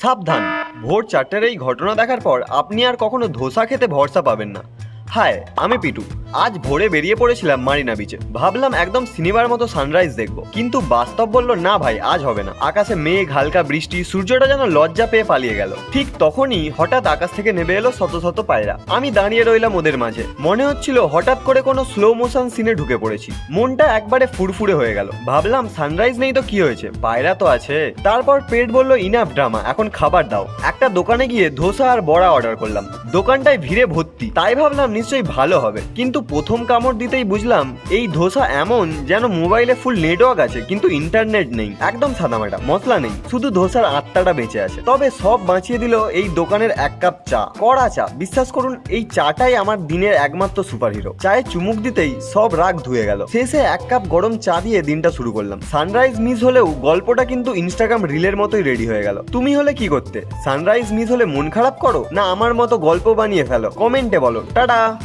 সাবধান, ভোর 4টের এই ঘটনা দেখার পর আপনি আর কখনো ধোসা খেতে ভরসা পাবেন না। হাই, আমি পিটু। আজ ভোরে বেরিয়ে পড়েছিলাম মারিনা বিচে। ভাবলাম একদম সিনেমার মতো সানরাইজ দেখবো, কিন্তু বাস্তব বলল না ভাই, আজ হবে না। আকাশে মেঘ, হালকা বৃষ্টি, সূর্যটা যেন লজ্জা পেয়ে পালিয়ে গেল। ঠিক তখনই হঠাৎ আকাশ থেকে নেমে এলো শত শত পায়রা। আমি দাঁড়িয়ে রইলাম ওদের মাঝে। মনে হচ্ছিল হঠাৎ করে কোনো স্লো মোশন সিনে ঢুকে পড়েছি। মনটা একবারে ফুরফুরে হয়ে গেল। ভাবলাম সানরাইজ নেই তো কি হয়েছে, পায়রা তো আছে। তারপর পেট বলল ইনাফ ড্রামা, এখন খাবার দাও। একটা দোকানে গিয়ে ধোসা আর বড়া অর্ডার করলাম। দোকানটায় ভিড়ে ভর্তি, তাই ভাবলাম নিশ্চয়ই ভালো হবে। কিন্তু প্রথম কামড় দিতেই বুঝলাম এই ধোসা এমন যেন মোবাইলে ফুল নেটওয়ার্ক আছে কিন্তু ইন্টারনেট নেই। একদম সাদামাটা, মশলা নেই, শুধু ধোসার আত্মাটা বেঁচে আছে। তবে সব বাঁচিয়ে দিল এই দোকানের এক কাপ চা, কড়া চা। বিশ্বাস করুন এই চাটাই আমার দিনের একমাত্র সুপারহিরো। চায়ে চুমুক দিতেই সব রাগ ধুয়ে গেল। শেষে এক কাপ গরম চা দিয়ে দিনটা শুরু করলাম। সানরাইজ মিস হলেও গল্পটা কিন্তু ইনস্টাগ্রাম রিলের মতোই রেডি হয়ে গেল। তুমি হলে কি করতে? সানরাইজ মিস হলে মন খারাপ করো, না আমার মতো গল্প বানিয়ে ফেলো? কমেন্টে বলো। টাটা।